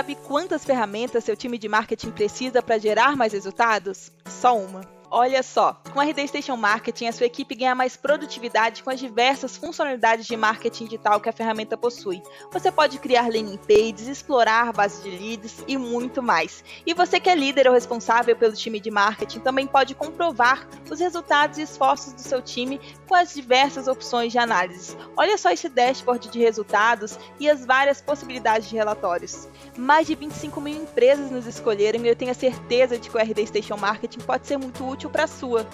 Sabe quantas ferramentas seu time de marketing precisa para gerar mais resultados? Só uma. Olha só, com a RD Station Marketing, a sua equipe ganha mais produtividade com as diversas funcionalidades de marketing digital que a ferramenta possui. Você pode criar landing pages, explorar bases de leads e muito mais. E você que é líder ou responsável pelo time de marketing também pode comprovar os resultados e esforços do seu time com as diversas opções de análise. Olha só esse dashboard de resultados e as várias possibilidades de relatórios. Mais de 25 mil empresas nos escolheram e eu tenho a certeza de que o RD Station Marketing pode ser muito útil para a sua.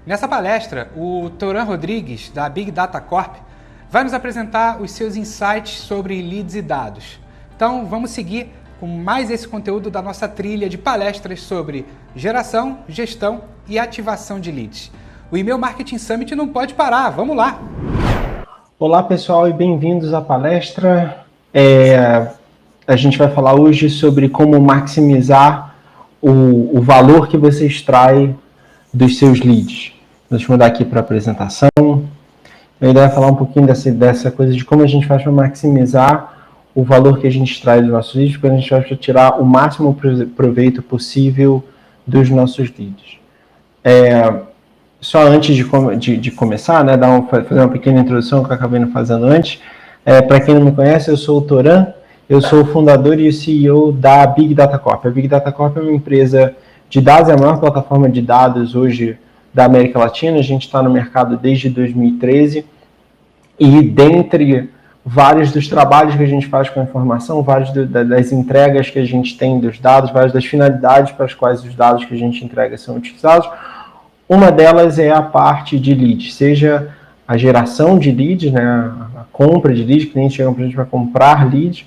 Nessa palestra, o Toran Rodrigues, da Big Data Corp, vai nos apresentar os seus insights sobre leads e dados. Então, vamos seguir com mais esse conteúdo da nossa trilha de palestras sobre geração, gestão e ativação de leads. O E-mail Marketing Summit não pode parar, vamos lá! Olá pessoal e bem-vindos à palestra. A gente vai falar hoje sobre como maximizar o valor que você extrai dos seus leads. Deixa eu mudar aqui para a apresentação. A ideia é falar um pouquinho dessa coisa de como a gente faz para maximizar o valor que a gente extrai dos nossos leads, porque a gente vai tirar o máximo proveito possível dos nossos leads. Só antes de começar, né, fazer uma pequena introdução que eu acabei não fazendo antes. Para quem não me conhece, eu sou o Toran, eu sou o fundador e o CEO da Big Data Corp. A Big Data Corp é uma empresa de dados, é a maior plataforma de dados hoje da América Latina. A gente está no mercado desde 2013 e dentre vários dos trabalhos que a gente faz com a informação, várias das entregas que a gente tem dos dados, várias das finalidades para as quais os dados que a gente entrega são utilizados, uma delas é a parte de leads, seja a geração de leads, né, a compra de leads, clientes chegam para a gente para comprar leads,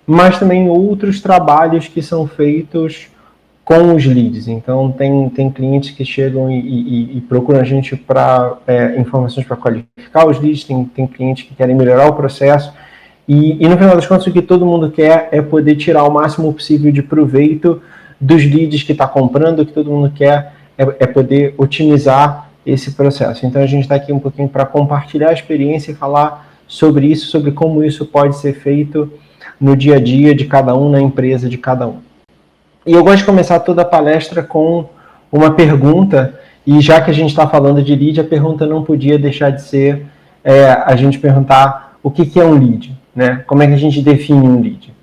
mas também outros trabalhos que são feitos com os leads. Então, tem clientes que chegam e procuram a gente para informações para qualificar os leads, tem clientes que querem melhorar o processo, e no final das contas, o que todo mundo quer é poder tirar o máximo possível de proveito dos leads que está comprando. O que todo mundo quer é poder otimizar esse processo. Então, a gente está aqui um pouquinho para compartilhar a experiência e falar sobre isso, sobre como isso pode ser feito no dia a dia de cada um, na empresa de cada um. E eu gosto de começar toda a palestra com uma pergunta, e já que a gente está falando de lead, a pergunta não podia deixar de ser a gente perguntar o que é um lead, né? Como é que a gente define um lead?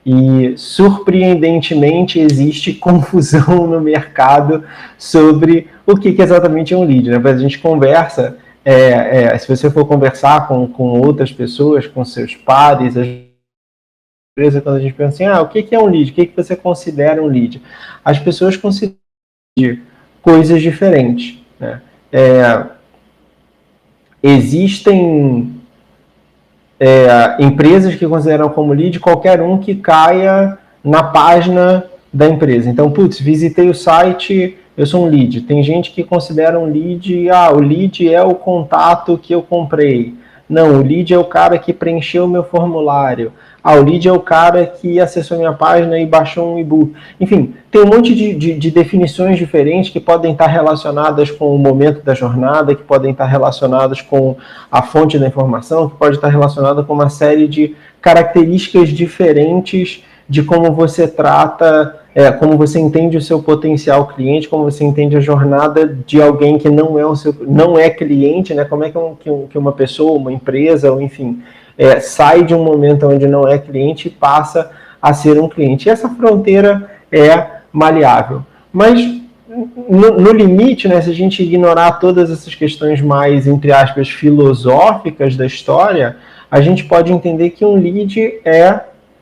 E, surpreendentemente, existe confusão no mercado sobre o que exatamente é um lead, né? A gente conversa, se você for conversar com outras pessoas, com seus pares, empresa, quando a gente pensa assim, o que é um lead? O que você considera um lead? As pessoas consideram coisas diferentes, né? Existem empresas que consideram como lead qualquer um que caia na página da empresa. Então, visitei o site, eu sou um lead. Tem gente que considera um lead, o lead é o contato que eu comprei. Não, o lead é o cara que preencheu o meu formulário. O lead é o cara que acessou minha página e baixou um e-book. Enfim, tem um monte de definições diferentes que podem estar relacionadas com o momento da jornada, que podem estar relacionadas com a fonte da informação, que pode estar relacionada com uma série de características diferentes de como você trata, como você entende o seu potencial cliente, como você entende a jornada de alguém que não é cliente, né? Como é que uma pessoa, uma empresa, ou enfim, sai de um momento onde não é cliente e passa a ser um cliente. E essa fronteira é maleável. Mas, no limite, né, se a gente ignorar todas essas questões mais, entre aspas, filosóficas da história, a gente pode entender que um lead é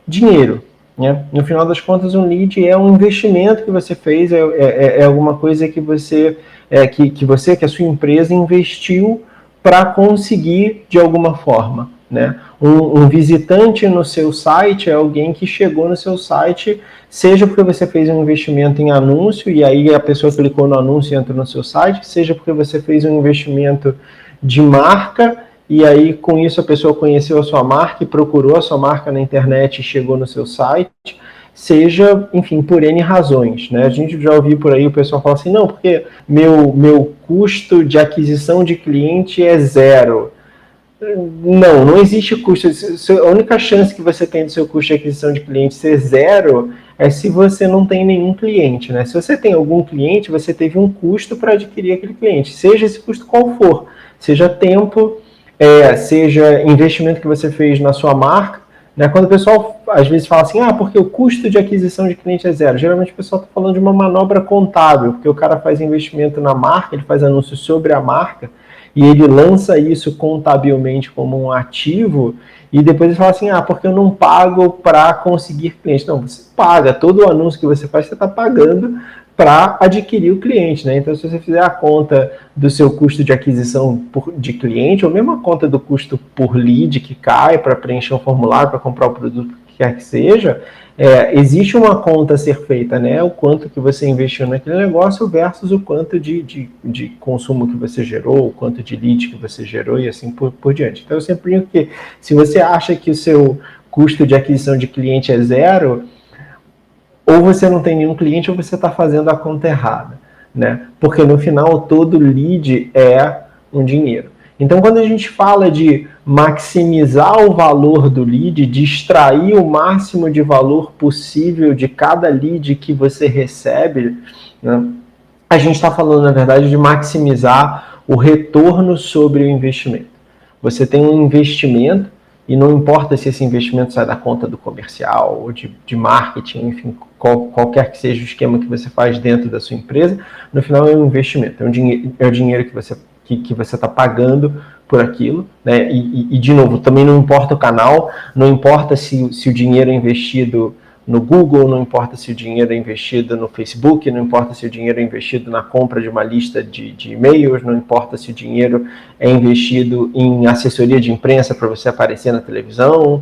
dinheiro, né? No final das contas, um lead é um investimento que você fez, é alguma coisa que que a sua empresa investiu para conseguir de alguma forma, né? Um visitante no seu site é alguém que chegou no seu site, seja porque você fez um investimento em anúncio e aí a pessoa clicou no anúncio e entrou no seu site, seja porque você fez um investimento de marca e aí com isso a pessoa conheceu a sua marca e procurou a sua marca na internet e chegou no seu site, seja, enfim, por N razões, né? A gente já ouviu por aí o pessoal falar assim, não, porque meu custo de aquisição de cliente é 0. Não existe custo. A única chance que você tem do seu custo de aquisição de cliente ser 0 é se você não tem nenhum cliente, né? Se você tem algum cliente, você teve um custo para adquirir aquele cliente, seja esse custo qual for, seja tempo, seja investimento que você fez na sua marca, né? Quando o pessoal às vezes fala assim, porque o custo de aquisição de cliente é 0, geralmente o pessoal está falando de uma manobra contábil, porque o cara faz investimento na marca, ele faz anúncios sobre a marca, e ele lança isso contabilmente como um ativo, e depois ele fala assim, porque eu não pago para conseguir cliente. Não, você paga, todo o anúncio que você faz, você está pagando para adquirir o cliente, né? Então, se você fizer a conta do seu custo de aquisição de cliente, ou mesmo a conta do custo por lead que cai para preencher um formulário, para comprar o produto que quer que seja, existe uma conta a ser feita, né? O quanto que você investiu naquele negócio versus o quanto de consumo que você gerou, o quanto de lead que você gerou e assim por diante. Então, eu sempre digo que se você acha que o seu custo de aquisição de cliente é 0, ou você não tem nenhum cliente ou você está fazendo a conta errada, né? Porque no final todo lead é um dinheiro. Então, quando a gente fala de maximizar o valor do lead, de extrair o máximo de valor possível de cada lead que você recebe, né, a gente está falando, na verdade, de maximizar o retorno sobre o investimento. Você tem um investimento, e não importa se esse investimento sai da conta do comercial ou de marketing, enfim, qualquer que seja o esquema que você faz dentro da sua empresa, no final é um investimento, é o dinheiro que você está pagando por aquilo, né? E de novo, também não importa o canal, não importa se o dinheiro é investido no Google, não importa se o dinheiro é investido no Facebook, não importa se o dinheiro é investido na compra de uma lista de e-mails, não importa se o dinheiro é investido em assessoria de imprensa para você aparecer na televisão,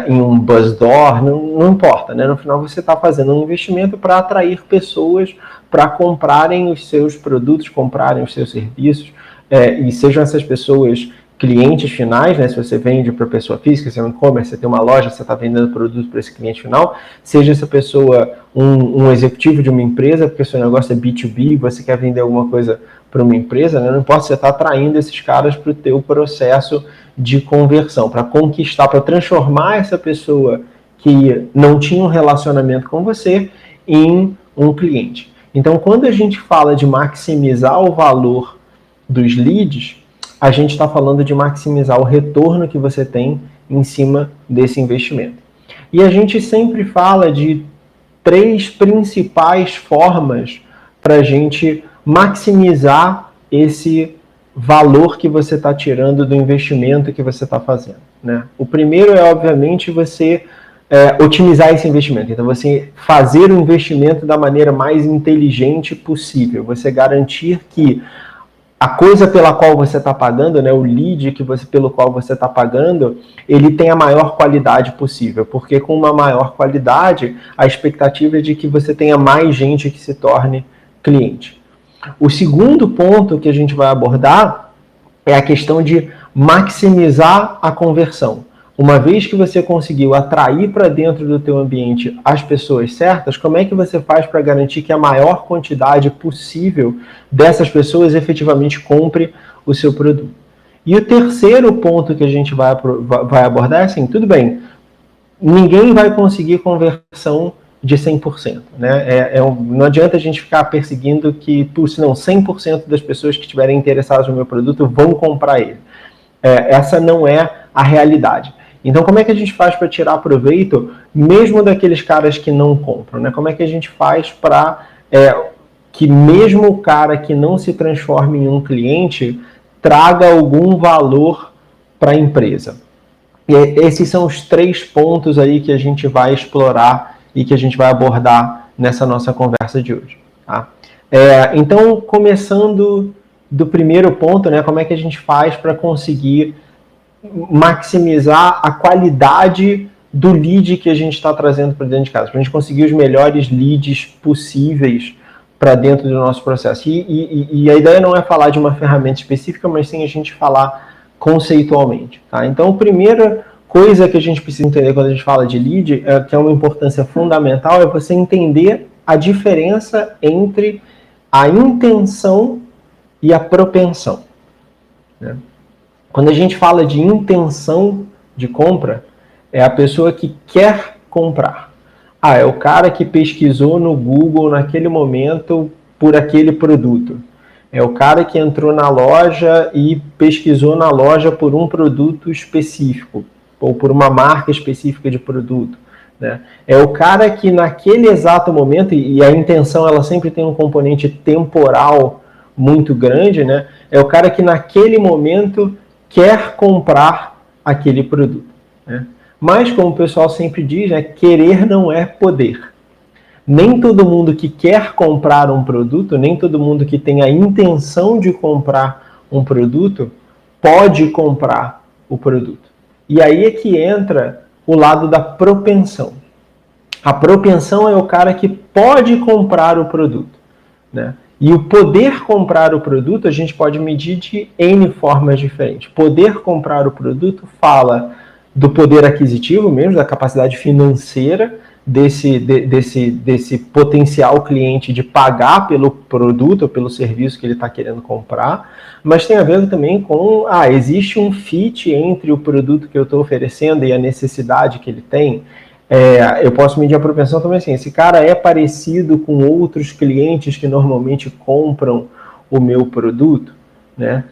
em um BuzzDoor, não importa, né? No final você está fazendo um investimento para atrair pessoas para comprarem os seus produtos, comprarem os seus serviços, e sejam essas pessoas clientes finais, né? Se você vende para pessoa física, se é um e-commerce, você tem uma loja, você está vendendo produto para esse cliente final, seja essa pessoa um executivo de uma empresa, porque o seu negócio é B2B, você quer vender alguma coisa para uma empresa, né? Não importa, você está atraindo esses caras para o teu processo de conversão, para conquistar, para transformar essa pessoa que não tinha um relacionamento com você em um cliente. Então, quando a gente fala de maximizar o valor dos leads, a gente está falando de maximizar o retorno que você tem em cima desse investimento. E a gente sempre fala de 3 principais formas para a gente maximizar esse valor que você está tirando do investimento que você está fazendo, né? O primeiro é, obviamente, você otimizar esse investimento. Então, você fazer o investimento da maneira mais inteligente possível. Você garantir que a coisa pela qual você está pagando, né, o lead pelo qual você está pagando, ele tem a maior qualidade possível, porque com uma maior qualidade, a expectativa é de que você tenha mais gente que se torne cliente. O segundo ponto que a gente vai abordar é a questão de maximizar a conversão. Uma vez que você conseguiu atrair para dentro do teu ambiente as pessoas certas, como é que você faz para garantir que a maior quantidade possível dessas pessoas efetivamente compre o seu produto? E o terceiro ponto que a gente vai abordar é assim, tudo bem, ninguém vai conseguir conversão de 100%, né? Não adianta a gente ficar perseguindo que, senão 100% das pessoas que estiverem interessadas no meu produto vão comprar ele. Essa não é a realidade. Então, como é que a gente faz para tirar proveito, mesmo daqueles caras que não compram, né? Como é que a gente faz para que mesmo o cara que não se transforme em um cliente traga algum valor para a empresa? E esses são os 3 pontos aí que a gente vai explorar e que a gente vai abordar nessa nossa conversa de hoje, tá? Então, começando do primeiro ponto, né? Como é que a gente faz para conseguir maximizar a qualidade do lead que a gente está trazendo para dentro de casa, para a gente conseguir os melhores leads possíveis para dentro do nosso processo. E a ideia não é falar de uma ferramenta específica, mas sim a gente falar conceitualmente, tá? Então, a primeira coisa que a gente precisa entender quando a gente fala de lead, que é uma importância fundamental, é você entender a diferença entre a intenção e a propensão, né? Quando a gente fala de intenção de compra, é a pessoa que quer comprar. É o cara que pesquisou no Google naquele momento por aquele produto. É o cara que entrou na loja e pesquisou na loja por um produto específico, ou por uma marca específica de produto, né? É o cara que naquele exato momento, e a intenção ela sempre tem um componente temporal muito grande, né? É o cara que naquele momento quer comprar aquele produto, né? Mas, como o pessoal sempre diz, né, querer não é poder. Nem todo mundo que quer comprar um produto, nem todo mundo que tem a intenção de comprar um produto, pode comprar o produto. E aí é que entra o lado da propensão. A propensão é o cara que pode comprar o produto, né? E o poder comprar o produto a gente pode medir de N formas diferentes. Poder comprar o produto fala do poder aquisitivo mesmo, da capacidade financeira desse potencial cliente de pagar pelo produto ou pelo serviço que ele está querendo comprar, mas tem a ver também com, existe um fit entre o produto que eu estou oferecendo e a necessidade que ele tem. Eu posso medir a propensão também assim, esse cara é parecido com outros clientes que normalmente compram o meu produto, né?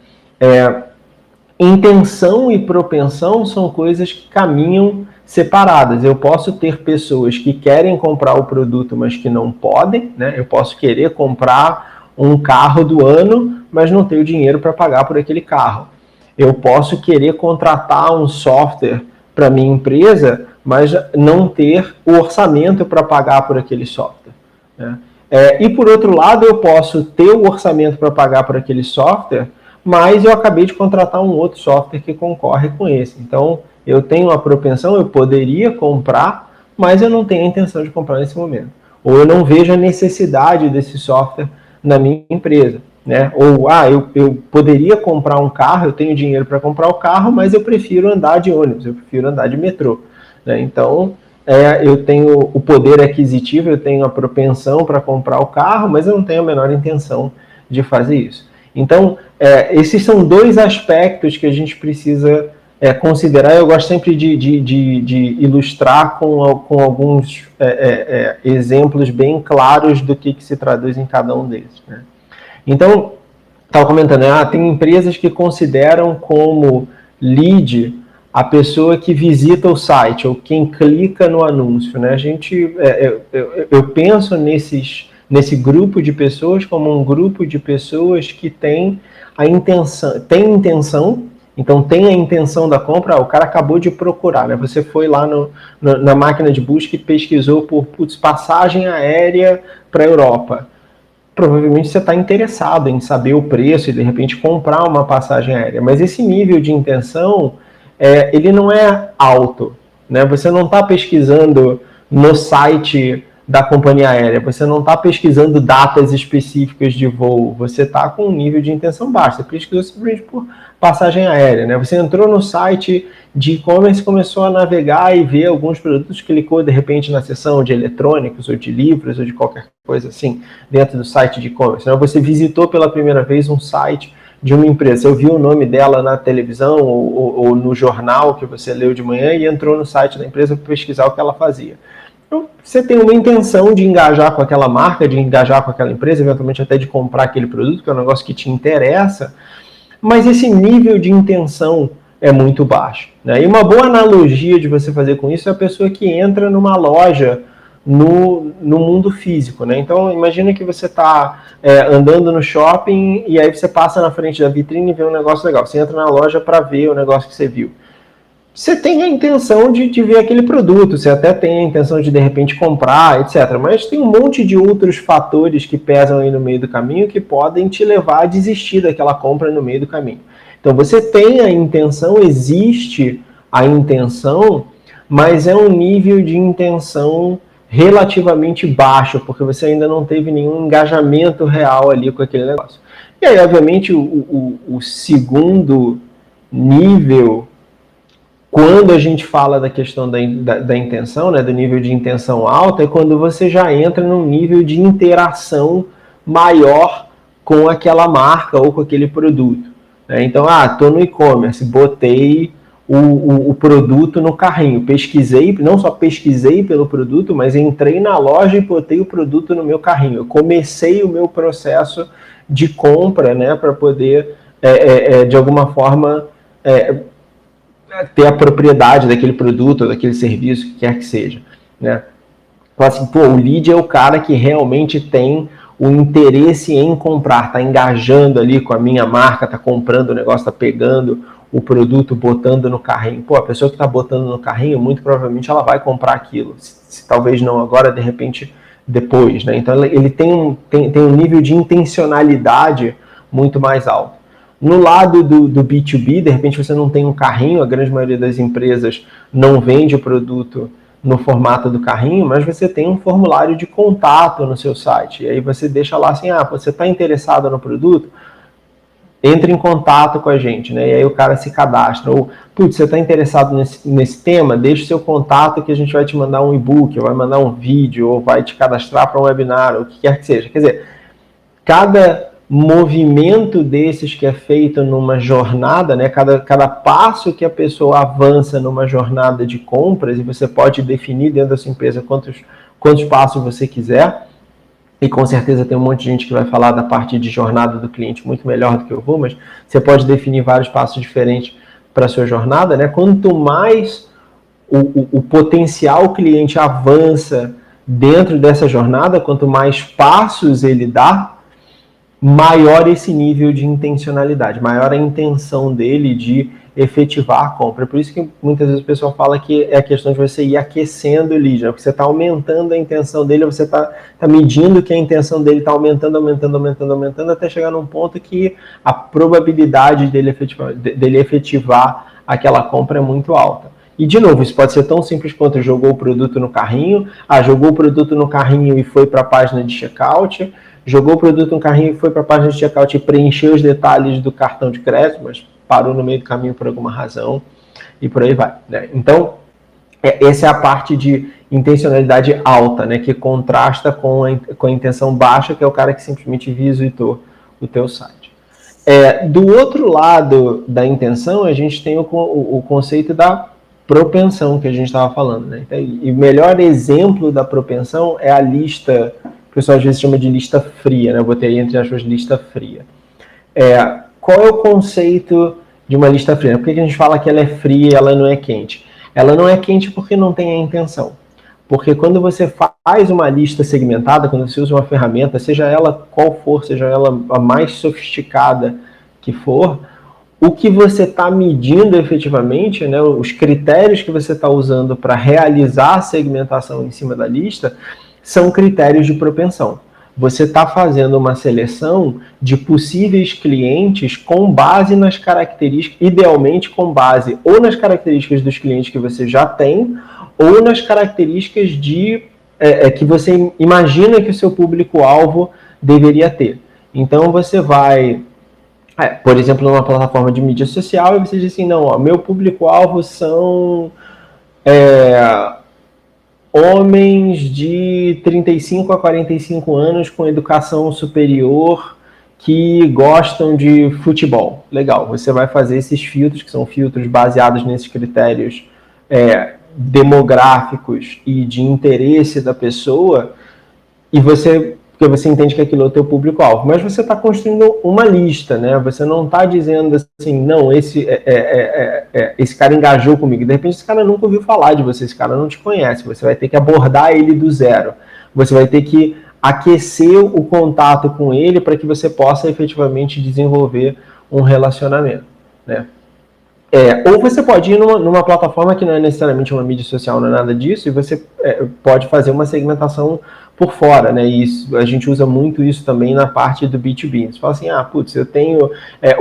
Intenção e propensão são coisas que caminham separadas. Eu posso ter pessoas que querem comprar o produto, mas que não podem, né? Eu posso querer comprar um carro do ano, mas não ter o dinheiro para pagar por aquele carro. Eu posso querer contratar um software para minha empresa, mas não ter o orçamento para pagar por aquele software, né? E por outro lado, eu posso ter o orçamento para pagar por aquele software, mas eu acabei de contratar um outro software que concorre com esse. Então, eu tenho a propensão, eu poderia comprar, mas eu não tenho a intenção de comprar nesse momento. Ou eu não vejo a necessidade desse software na minha empresa, né? Ou, eu poderia comprar um carro, eu tenho dinheiro para comprar o carro, mas eu prefiro andar de ônibus, eu prefiro andar de metrô, né? Então, eu tenho o poder aquisitivo, eu tenho a propensão para comprar o carro, mas eu não tenho a menor intenção de fazer isso. Então, esses são dois aspectos que a gente precisa considerar. Eu gosto sempre de ilustrar com alguns exemplos bem claros do que se traduz em cada um deles, né? Então, estava comentando, tem empresas que consideram como lead a pessoa que visita o site ou quem clica no anúncio, né? Eu penso nesse grupo de pessoas como um grupo de pessoas que tem a intenção, então tem a intenção da compra. O cara acabou de procurar, né? Você foi lá na máquina de busca e pesquisou por passagem aérea para a Europa. Provavelmente você está interessado em saber o preço e de repente comprar uma passagem aérea, mas esse nível de intenção ele não é alto, né? Você não está pesquisando no site da companhia aérea, você não está pesquisando datas específicas de voo, você está com um nível de intenção baixo, você pesquisou simplesmente por passagem aérea, né? Você entrou no site de e-commerce, começou a navegar e ver alguns produtos, clicou de repente na seção de eletrônicos ou de livros ou de qualquer coisa assim, dentro do site de e-commerce, né? Você visitou pela primeira vez um site de uma empresa, você ouviu o nome dela na televisão ou no jornal que você leu de manhã e entrou no site da empresa para pesquisar o que ela fazia. Então, você tem uma intenção de engajar com aquela marca, de engajar com aquela empresa, eventualmente até de comprar aquele produto, que é um negócio que te interessa, mas esse nível de intenção é muito baixo, né? E uma boa analogia de você fazer com isso é a pessoa que entra numa loja no mundo físico, né? Então, imagina que você está andando no shopping e aí você passa na frente da vitrine e vê um negócio legal. Você entra na loja para ver o negócio que você viu. Você tem a intenção de ver aquele produto, você até tem a intenção de repente comprar, etc. Mas tem um monte de outros fatores que pesam aí no meio do caminho que podem te levar a desistir daquela compra no meio do caminho. Então você tem a intenção, existe a intenção, mas é um nível de intenção relativamente baixo, porque você ainda não teve nenhum engajamento real ali com aquele negócio. E aí, obviamente, o segundo nível, quando a gente fala da questão da intenção, né, do nível de intenção alta, é quando você já entra num nível de interação maior com aquela marca ou com aquele produto, né? Então, estou no e-commerce, botei o produto no carrinho, pesquisei, não só pesquisei pelo produto, mas entrei na loja e botei o produto no meu carrinho. Eu comecei o meu processo de compra, né, para poder, de alguma forma, ter a propriedade daquele produto ou daquele serviço, que quer que seja, né? Então, assim, o lead é o cara que realmente tem o interesse em comprar, está engajando ali com a minha marca, está comprando o negócio, está pegando o produto, botando no carrinho. A pessoa que está botando no carrinho, muito provavelmente ela vai comprar aquilo, se talvez não agora, de repente depois, né? Então ele tem um nível de intencionalidade muito mais alto. No lado do B2B, de repente você não tem um carrinho, a grande maioria das empresas não vende o produto no formato do carrinho, mas você tem um formulário de contato no seu site. E aí você deixa lá assim, você está interessado no produto? Entre em contato com a gente, né? E aí o cara se cadastra. Ou, você está interessado nesse tema? Deixa o seu contato que a gente vai te mandar um e-book, ou vai mandar um vídeo, ou vai te cadastrar para um webinar, ou o que quer que seja. Quer dizer, cada movimento desses que é feito numa jornada, né? Cada passo que a pessoa avança numa jornada de compras, e você pode definir dentro da sua empresa quantos passos você quiser, e com certeza tem um monte de gente que vai falar da parte de jornada do cliente muito melhor do que eu vou, mas você pode definir vários passos diferentes para a sua jornada, né? Quanto mais o potencial cliente avança dentro dessa jornada, quanto mais passos ele dá, maior esse nível de intencionalidade, maior a intenção dele de efetivar a compra. Por isso que muitas vezes o pessoal fala que é a questão de você ir aquecendo o lead, né? Porque você está aumentando a intenção dele, você está medindo que a intenção dele está aumentando, até chegar num ponto que a probabilidade dele efetivar aquela compra é muito alta. E, de novo, isso pode ser tão simples quanto jogou o produto no carrinho, jogou o produto no carrinho e foi para a página de checkout, jogou o produto no carrinho e foi para a página de checkout e preencheu os detalhes do cartão de crédito, mas parou no meio do caminho por alguma razão, e por aí vai, né? Então, essa é a parte de intencionalidade alta, né, que contrasta com a intenção baixa, que é o cara que simplesmente visitou o teu site. Do outro lado da intenção, a gente tem o conceito da propensão, que a gente estava falando, né? Então, e o melhor exemplo da propensão é a lista, o pessoal às vezes chama de lista fria, né? Eu botei aí entre aspas lista fria. Qual é o conceito de uma lista fria? Por que a gente fala que ela é fria e ela não é quente? Ela não é quente porque não tem a intenção. Porque quando você faz uma lista segmentada, quando você usa uma ferramenta, seja ela qual for, seja ela a mais sofisticada que for, o que você está medindo efetivamente, né, os critérios que você está usando para realizar a segmentação em cima da lista, são critérios de propensão. Você está fazendo uma seleção de possíveis clientes com base nas características, idealmente com base ou nas características dos clientes que você já tem, ou nas características que você imagina que o seu público-alvo deveria ter. Então você vai, por exemplo, numa plataforma de mídia social, e você diz assim, não, meu público-alvo são homens de 35 a 45 anos com educação superior que gostam de futebol. Legal, você vai fazer esses filtros, que são filtros baseados nesses critérios demográficos e de interesse da pessoa, e porque você entende que aquilo é o teu público-alvo. Mas você está construindo uma lista, né? Você não está dizendo assim, não, esse cara engajou comigo. De repente, esse cara nunca ouviu falar de você, esse cara não te conhece. Você vai ter que abordar ele do zero. Você vai ter que aquecer o contato com ele para que você possa efetivamente desenvolver um relacionamento, né? Ou você pode ir numa plataforma que não é necessariamente uma mídia social, não é nada disso, e você pode fazer uma segmentação por fora, né? E a gente usa muito isso também na parte do B2B. Você fala assim, eu tenho...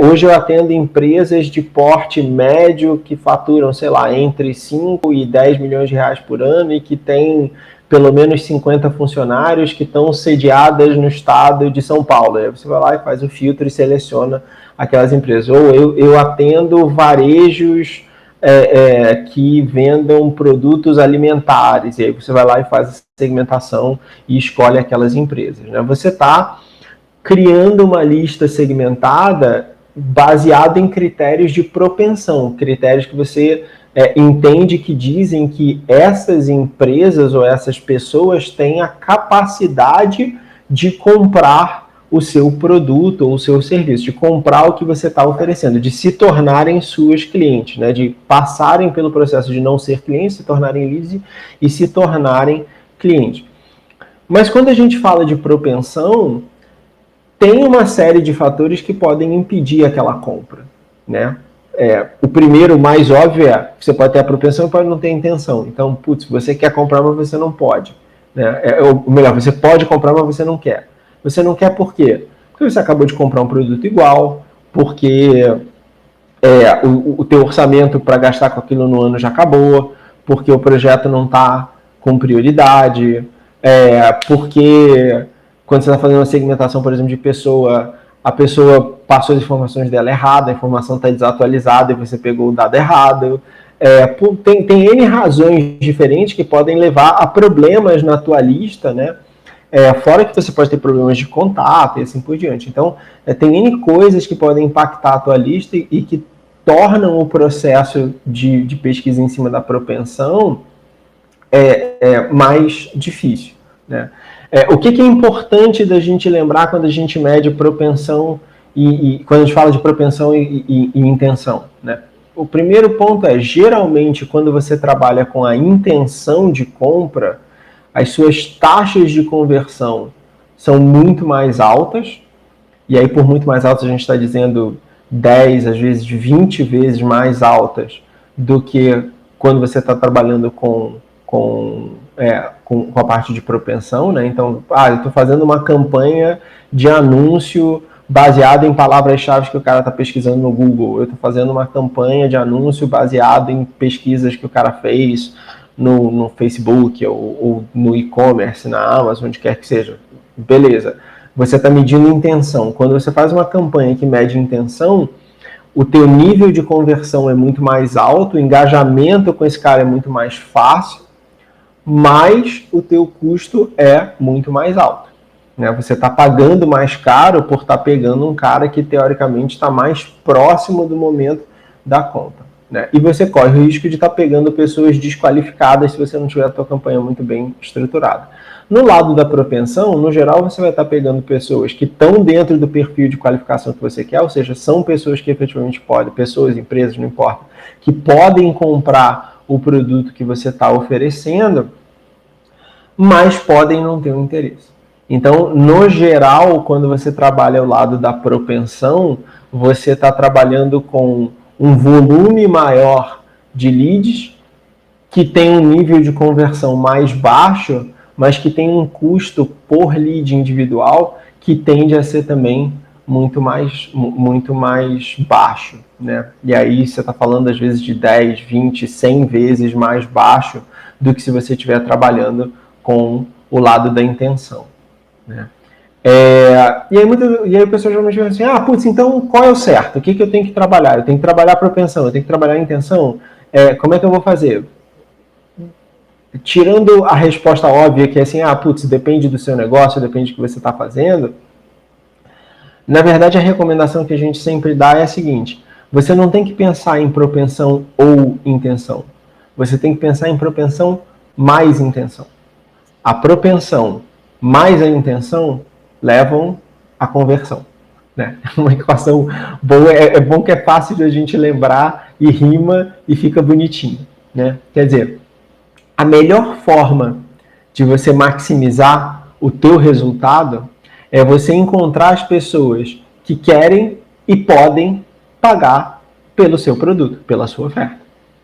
hoje eu atendo empresas de porte médio que faturam, sei lá, entre 5 e 10 milhões de reais por ano e que tem pelo menos 50 funcionários que estão sediadas no estado de São Paulo. Aí você vai lá e faz o filtro e seleciona aquelas empresas. Ou eu atendo varejos que vendam produtos alimentares. E aí você vai lá e faz a segmentação e escolhe aquelas empresas, né? Você está criando uma lista segmentada baseada em critérios de propensão, critérios que você entende que dizem que essas empresas ou essas pessoas têm a capacidade de comprar o seu produto ou o seu serviço, de comprar o que você está oferecendo, de se tornarem suas clientes, né? De passarem pelo processo de não ser clientes, se tornarem leads e se tornarem clientes. Mas quando a gente fala de propensão, tem uma série de fatores que podem impedir aquela compra, né? O primeiro, mais óbvio, que você pode ter a propensão e pode não ter a intenção. Então, você quer comprar, mas você não pode, né? Ou melhor, você pode comprar, mas você não quer. Você não quer por quê? Porque você acabou de comprar um produto igual, porque o teu orçamento para gastar com aquilo no ano já acabou, porque o projeto não está com prioridade, porque quando você está fazendo uma segmentação, por exemplo, de pessoa, a pessoa passou as informações dela errada, a informação está desatualizada e você pegou o dado errado. Tem N razões diferentes que podem levar a problemas na tua lista, né? Fora que você pode ter problemas de contato e assim por diante. Então, tem N coisas que podem impactar a tua lista e que tornam o processo de pesquisa em cima da propensão mais difícil, né? O que é importante da gente lembrar quando a gente mede propensão e quando a gente fala de propensão e intenção, né? O primeiro ponto geralmente, quando você trabalha com a intenção de compra, as suas taxas de conversão são muito mais altas e aí por muito mais altas a gente está dizendo 10, às vezes 20 vezes mais altas do que quando você está trabalhando com a parte de propensão, né? Então, eu estou fazendo uma campanha de anúncio baseado em palavras-chave que o cara está pesquisando no Google. Eu estou fazendo uma campanha de anúncio baseado em pesquisas que o cara fez no Facebook ou no e-commerce, na Amazon, onde quer que seja. Beleza. Você está medindo intenção. Quando você faz uma campanha que mede intenção, o teu nível de conversão é muito mais alto, o engajamento com esse cara é muito mais fácil, mas o teu custo é muito mais alto. Né? Você está pagando mais caro por estar pegando um cara que, teoricamente, está mais próximo do momento da conta. Né? E você corre o risco de estar pegando pessoas desqualificadas se você não tiver a tua campanha muito bem estruturada. No lado da propensão, no geral, você vai estar pegando pessoas que estão dentro do perfil de qualificação que você quer, ou seja, são pessoas que efetivamente podem, pessoas, empresas, não importa, que podem comprar o produto que você está oferecendo, mas podem não ter um interesse. Então, no geral, quando você trabalha ao lado da propensão, você está trabalhando com um volume maior de leads, que tem um nível de conversão mais baixo, mas que tem um custo por lead individual que tende a ser também muito mais baixo, né? E aí você está falando às vezes de 10, 20, 100 vezes mais baixo do que se você estiver trabalhando com o lado da intenção, né? E aí o pessoal geralmente vai assim, então qual é o certo? O que eu tenho que trabalhar? Eu tenho que trabalhar a propensão, eu tenho que trabalhar a intenção? Como é que eu vou fazer? Tirando a resposta óbvia, que é assim, depende do seu negócio, depende do que você está fazendo, na verdade a recomendação que a gente sempre dá é a seguinte: você não tem que pensar em propensão ou intenção, você tem que pensar em propensão mais intenção. A propensão mais a intenção levam à conversão, né? Uma equação boa, é bom que é fácil de a gente lembrar e rima e fica bonitinho, né? Quer dizer, a melhor forma de você maximizar o teu resultado é você encontrar as pessoas que querem e podem pagar pelo seu produto, pela sua oferta,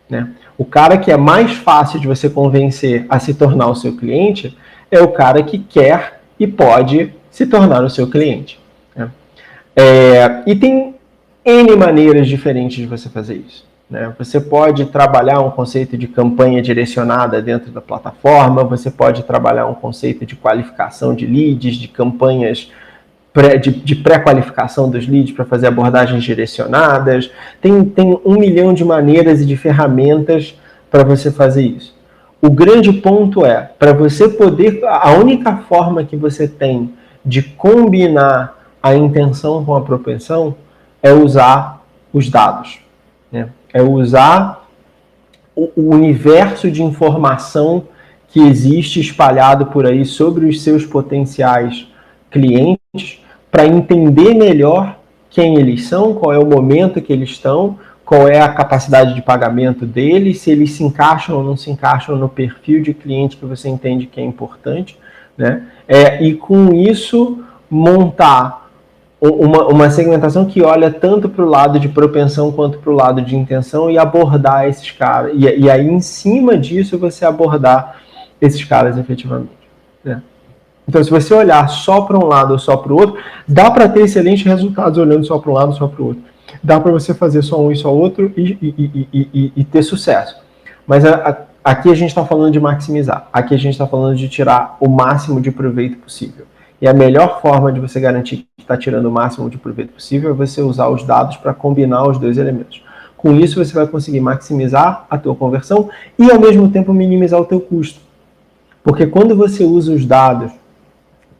né? O cara que é mais fácil de você convencer a se tornar o seu cliente é o cara que quer e pode se tornar o seu cliente, né? E tem N maneiras diferentes de você fazer isso, né? Você pode trabalhar um conceito de campanha direcionada dentro da plataforma, você pode trabalhar um conceito de qualificação de leads, de campanhas de pré-qualificação dos leads para fazer abordagens direcionadas. Tem 1 milhão de maneiras e de ferramentas para você fazer isso. O grande ponto é, para você poder, a única forma que você tem de combinar a intenção com a propensão é usar os dados, né? É usar o universo de informação que existe espalhado por aí sobre os seus potenciais clientes para entender melhor quem eles são, qual é o momento que eles estão, qual é a capacidade de pagamento deles, se eles se encaixam ou não se encaixam no perfil de cliente que você entende que é importante, né? E com isso montar uma segmentação que olha tanto para o lado de propensão quanto para o lado de intenção e abordar esses caras. E aí, em cima disso, você abordar esses caras efetivamente, né? Então, se você olhar só para um lado ou só para o outro, dá para ter excelentes resultados olhando só para um lado ou só para o outro. Dá para você fazer só um e só outro e ter sucesso. Mas aqui a gente está falando de maximizar. Aqui a gente está falando de tirar o máximo de proveito possível. E a melhor forma de você garantir que está tirando o máximo de proveito possível é você usar os dados para combinar os dois elementos. Com isso, você vai conseguir maximizar a tua conversão e, ao mesmo tempo, minimizar o teu custo. Porque quando você usa os dados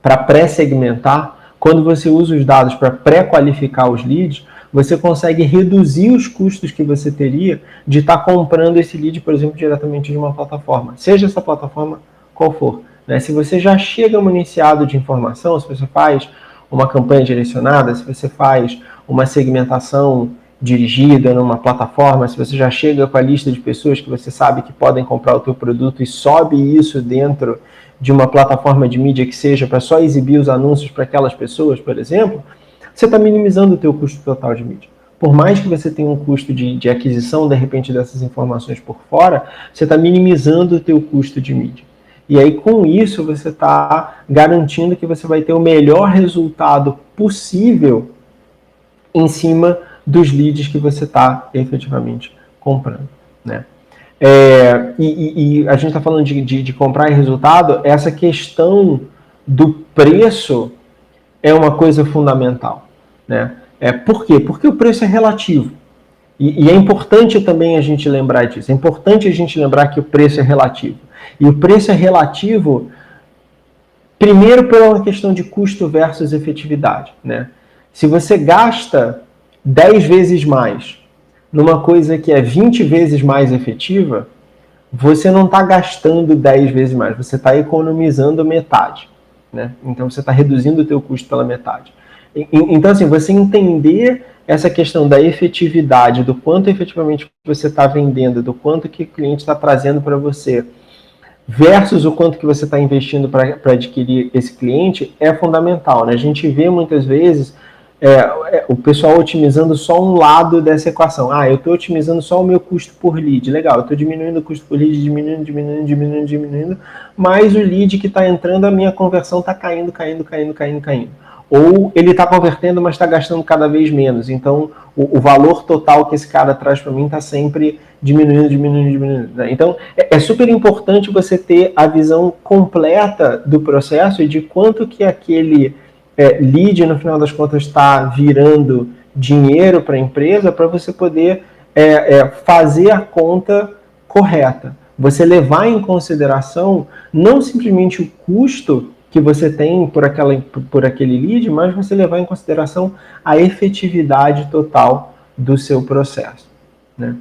para pré-segmentar, quando você usa os dados para pré-qualificar os leads, você consegue reduzir os custos que você teria de estar comprando esse lead, por exemplo, diretamente de uma plataforma, seja essa plataforma qual for, né? Se você já chega municiado de informação, se você faz uma campanha direcionada, se você faz uma segmentação dirigida numa plataforma, se você já chega com a lista de pessoas que você sabe que podem comprar o teu produto e sobe isso dentro de uma plataforma de mídia que seja para só exibir os anúncios para aquelas pessoas, por exemplo, você está minimizando o teu custo total de mídia. Por mais que você tenha um custo de aquisição, de repente, dessas informações por fora, você está minimizando o teu custo de mídia. E aí, com isso, você está garantindo que você vai ter o melhor resultado possível em cima dos leads que você está efetivamente comprando, né? E a gente está falando de comprar em resultado, essa questão do preço é uma coisa fundamental, né? Por quê? Porque o preço é relativo. E é importante também a gente lembrar disso. É importante a gente lembrar que o preço é relativo. E o preço é relativo, primeiro, pela questão de custo versus efetividade, né? Se você gasta 10 vezes mais numa coisa que é 20 vezes mais efetiva, você não está gastando 10 vezes mais, você está economizando metade, né? Então você está reduzindo o teu custo pela metade. Então, assim, você entender essa questão da efetividade, do quanto efetivamente você está vendendo, do quanto que o cliente está trazendo para você, versus o quanto que você está investindo para adquirir esse cliente, é fundamental, né? A gente vê muitas vezes o pessoal otimizando só um lado dessa equação. Eu estou otimizando só o meu custo por lead. Legal, eu estou diminuindo o custo por lead, diminuindo, mas o lead que está entrando, a minha conversão está caindo. Ou ele está convertendo, mas está gastando cada vez menos. Então, o valor total que esse cara traz para mim está sempre diminuindo. Né? Então, é super importante você ter a visão completa do processo e de quanto que aquele lead, no final das contas, está virando dinheiro para a empresa, para você poder fazer a conta correta. Você levar em consideração não simplesmente o custo que você tem por aquele lead, mas você levar em consideração a efetividade total do seu processo, né?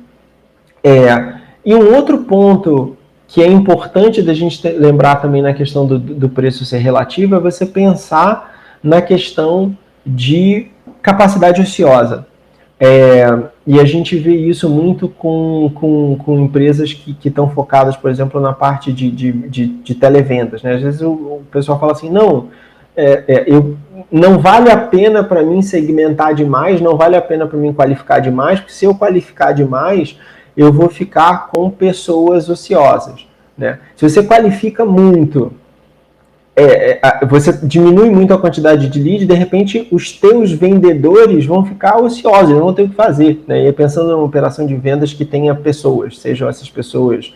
E um outro ponto que é importante da gente lembrar também na questão do preço ser relativo é você pensar na questão de capacidade ociosa. E a gente vê isso muito com empresas que estão focadas, por exemplo, na parte de televendas, né? Às vezes o pessoal fala assim, não vale a pena para mim segmentar demais, não vale a pena para mim qualificar demais, porque se eu qualificar demais, eu vou ficar com pessoas ociosas, né? Se você qualifica muito, você diminui muito a quantidade de lead, de repente os teus vendedores vão ficar ociosos, não vão ter o que fazer, né? E pensando numa operação de vendas que tenha pessoas, sejam essas pessoas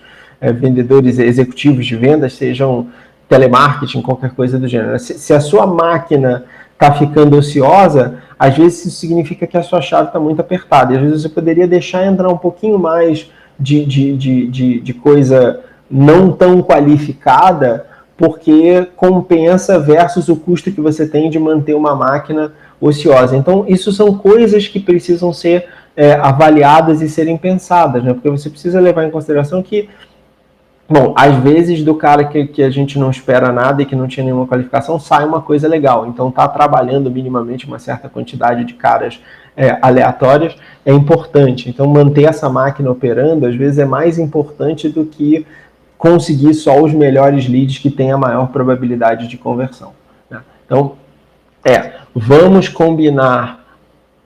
vendedores executivos de vendas, sejam telemarketing, qualquer coisa do gênero. Se a sua máquina está ficando ociosa, às vezes isso significa que a sua chave está muito apertada, e às vezes você poderia deixar entrar um pouquinho mais de coisa não tão qualificada, porque compensa versus o custo que você tem de manter uma máquina ociosa. Então, isso são coisas que precisam ser avaliadas e serem pensadas, né? Porque você precisa levar em consideração que, às vezes do cara que a gente não espera nada e que não tinha nenhuma qualificação, sai uma coisa legal. Então, tá trabalhando minimamente uma certa quantidade de caras aleatórias é importante. Então, manter essa máquina operando, às vezes, é mais importante do que conseguir só os melhores leads que têm a maior probabilidade de conversão, né? Então, vamos combinar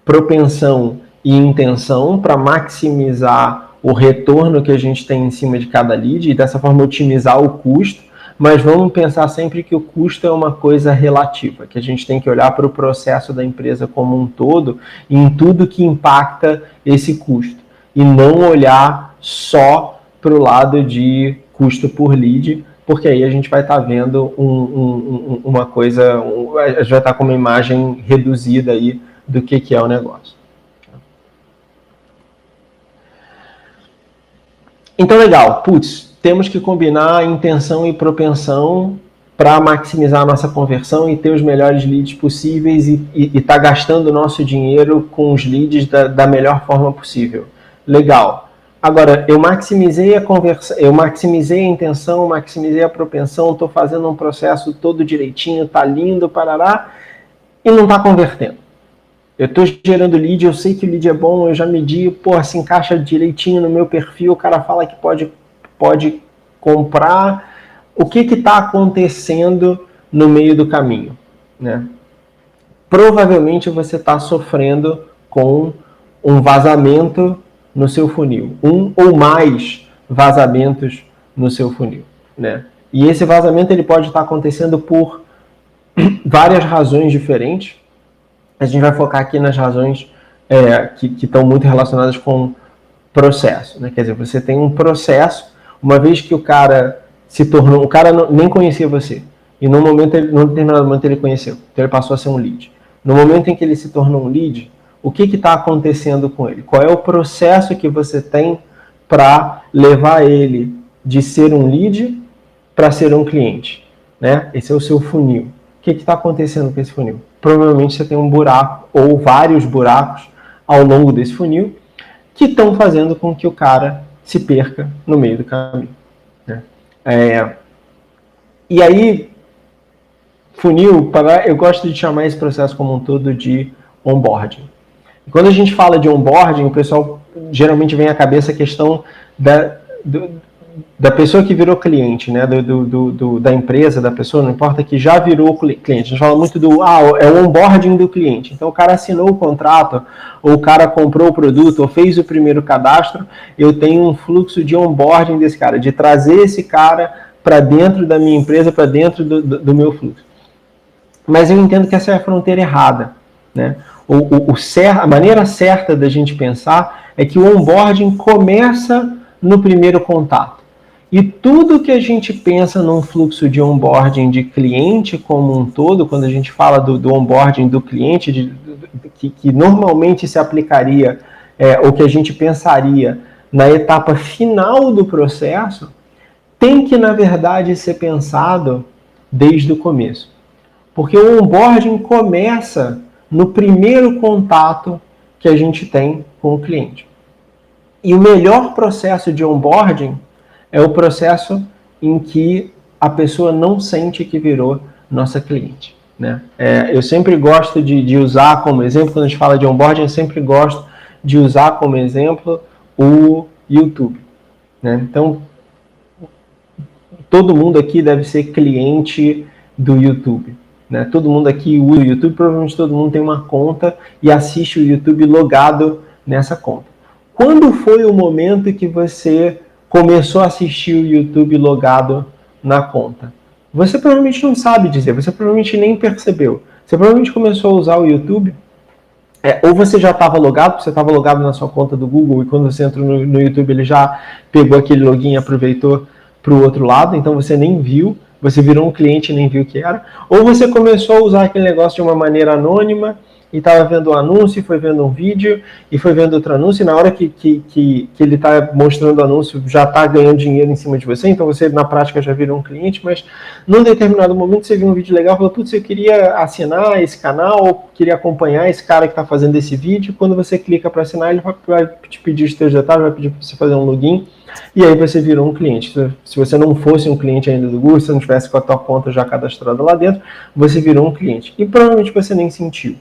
propensão e intenção para maximizar o retorno que a gente tem em cima de cada lead e dessa forma otimizar o custo, mas vamos pensar sempre que o custo é uma coisa relativa, que a gente tem que olhar para o processo da empresa como um todo e em tudo que impacta esse custo, e não olhar só para o lado de custo por lead, porque aí a gente vai estar vendo uma coisa, a gente vai estar com uma imagem reduzida aí do que é o negócio. Então, legal, temos que combinar intenção e propensão para maximizar a nossa conversão e ter os melhores leads possíveis e estar gastando o nosso dinheiro com os leads da melhor forma possível. Legal. Agora, eu maximizei a conversão, eu maximizei a intenção, maximizei a propensão, estou fazendo um processo todo direitinho, tá lindo, parará, e não está convertendo. Eu estou gerando lead, eu sei que o lead é bom, eu já medi, se encaixa direitinho no meu perfil, o cara fala que pode comprar. O que está acontecendo no meio do caminho, né? provavelmente você está sofrendo com um vazamento no seu funil, um ou mais vazamentos no seu funil, né? E esse vazamento ele pode estar acontecendo por várias razões diferentes. A gente vai focar aqui nas razões que estão muito relacionadas com processo, né? Quer dizer, você tem um processo, uma vez que o cara se tornou, o cara nem conhecia você, e num determinado momento ele conheceu, então ele passou a ser um lead. No momento em que ele se tornou um lead, o que está acontecendo com ele? Qual é o processo que você tem para levar ele de ser um lead para ser um cliente, né? Esse é o seu funil. O que está acontecendo com esse funil? Provavelmente você tem um buraco ou vários buracos ao longo desse funil que estão fazendo com que o cara se perca no meio do caminho, né? E aí, funil, eu gosto de chamar esse processo como um todo de onboarding. E quando a gente fala de onboarding, o pessoal geralmente vem à cabeça a questão da pessoa que virou cliente, né? Da empresa, da pessoa, não importa, que já virou cliente. A gente fala muito é o onboarding do cliente. Então o cara assinou o contrato, ou o cara comprou o produto, ou fez o primeiro cadastro, eu tenho um fluxo de onboarding desse cara, de trazer esse cara para dentro da minha empresa, para dentro do meu fluxo. Mas eu entendo que essa é a fronteira errada, né? A maneira certa da gente pensar é que o onboarding começa no primeiro contato. E tudo que a gente pensa num fluxo de onboarding de cliente como um todo, quando a gente fala do onboarding do cliente, que normalmente se aplicaria, ou que a gente pensaria na etapa final do processo, tem que, na verdade, ser pensado desde o começo. Porque o onboarding começa no primeiro contato que a gente tem com o cliente. E o melhor processo de onboarding é o processo em que a pessoa não sente que virou nossa cliente, né? Eu sempre gosto de usar como exemplo, quando a gente fala de onboarding, eu sempre gosto de usar como exemplo o YouTube, né? Então, todo mundo aqui deve ser cliente do YouTube, né? Todo mundo aqui usa o YouTube, provavelmente todo mundo tem uma conta e assiste o YouTube logado nessa conta. Quando foi o momento que você começou a assistir o YouTube logado na conta? Você provavelmente não sabe dizer, você provavelmente nem percebeu. Você provavelmente começou a usar o YouTube, ou você já estava logado, você estava logado na sua conta do Google, e quando você entrou no YouTube ele já pegou aquele login e aproveitou para o outro lado, então você nem viu, você virou um cliente e nem viu o que era. Ou você começou a usar aquele negócio de uma maneira anônima, e estava vendo um anúncio, foi vendo um vídeo, e foi vendo outro anúncio, e na hora que ele está mostrando o anúncio, já está ganhando dinheiro em cima de você, então você na prática já virou um cliente, mas num determinado momento você viu um vídeo legal e falou, putz, eu queria assinar esse canal, queria acompanhar esse cara que está fazendo esse vídeo. Quando você clica para assinar, ele vai te pedir os seus detalhes, vai pedir para você fazer um login, e aí você virou um cliente. Se você não fosse um cliente ainda do Google, se não tivesse com a tua conta já cadastrada lá dentro, você virou um cliente. E provavelmente você nem sentiu,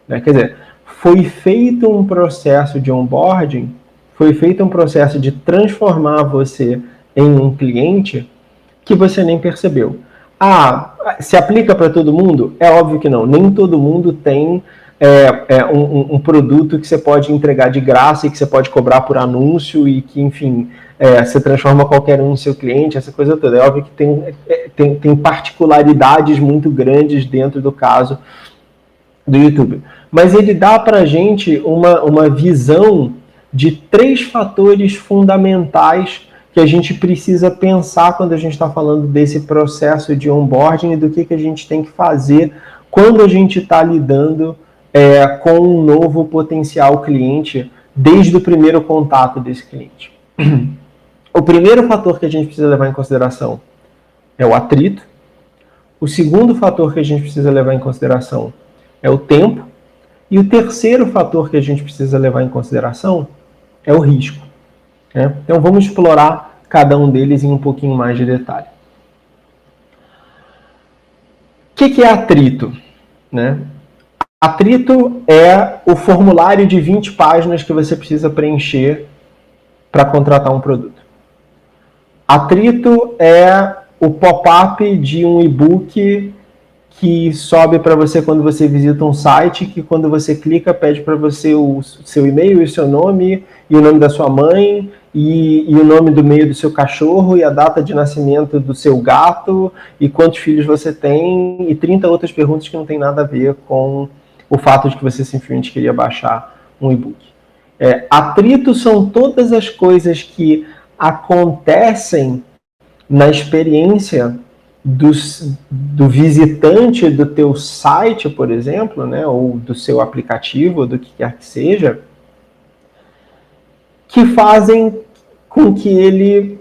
né? Quer dizer, foi feito um processo de onboarding, foi feito um processo de transformar você em um cliente que você nem percebeu. Se aplica para todo mundo? É óbvio que não. Nem todo mundo tem um produto que você pode entregar de graça e que você pode cobrar por anúncio e que, enfim, você transforma qualquer um em seu cliente, essa coisa toda. É óbvio que tem particularidades muito grandes dentro do caso do YouTube. Mas ele dá para a gente uma visão de 3 fatores fundamentais que a gente precisa pensar quando a gente está falando desse processo de onboarding e do que a gente tem que fazer quando a gente está lidando com um novo potencial cliente desde o primeiro contato desse cliente. O primeiro fator que a gente precisa levar em consideração é o atrito. O segundo fator que a gente precisa levar em consideração é o tempo. E o terceiro fator que a gente precisa levar em consideração é o risco, né? Então vamos explorar cada um deles em um pouquinho mais de detalhe. O que é atrito, né? Atrito é o formulário de 20 páginas que você precisa preencher para contratar um produto. Atrito é o pop-up de um e-book que sobe para você quando você visita um site, que quando você clica pede para você o seu e-mail e o seu nome, e o nome da sua mãe, e o nome do meio do seu cachorro, e a data de nascimento do seu gato, e quantos filhos você tem, e 30 outras perguntas que não tem nada a ver com o fato de que você simplesmente queria baixar um e-book. Atritos são todas as coisas que acontecem na experiência do visitante do teu site, por exemplo, né, ou do seu aplicativo, do que quer que seja, que fazem com que ele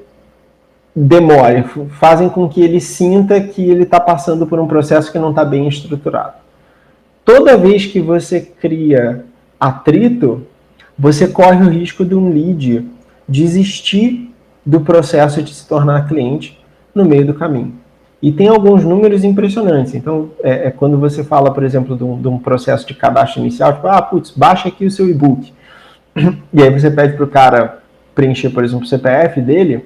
demore, fazem com que ele sinta que ele está passando por um processo que não está bem estruturado. Toda vez que você cria atrito, você corre o risco de um lead desistir do processo de se tornar cliente no meio do caminho. E tem alguns números impressionantes. Então, quando você fala, por exemplo, de um processo de cadastro inicial, tipo, baixa aqui o seu e-book. E aí você pede para o cara preencher, por exemplo, o CPF dele.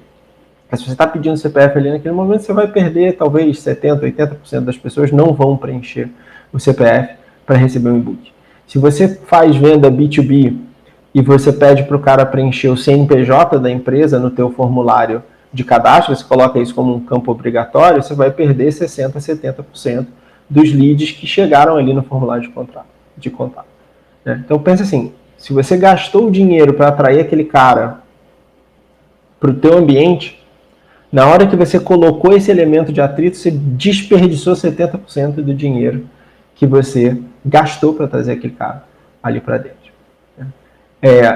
Mas se você está pedindo o CPF ali naquele momento, você vai perder, talvez 70%, 80% das pessoas não vão preencher o CPF para receber um e-book. Se você faz venda B2B e você pede para o cara preencher o CNPJ da empresa no teu formulário de cadastro, você coloca isso como um campo obrigatório, você vai perder 60%, 70% dos leads que chegaram ali no formulário de contato. Né? Então pensa assim, se você gastou o dinheiro para atrair aquele cara para o teu ambiente, na hora que você colocou esse elemento de atrito, você desperdiçou 70% do dinheiro que você gastou para trazer aquele cara ali para dentro.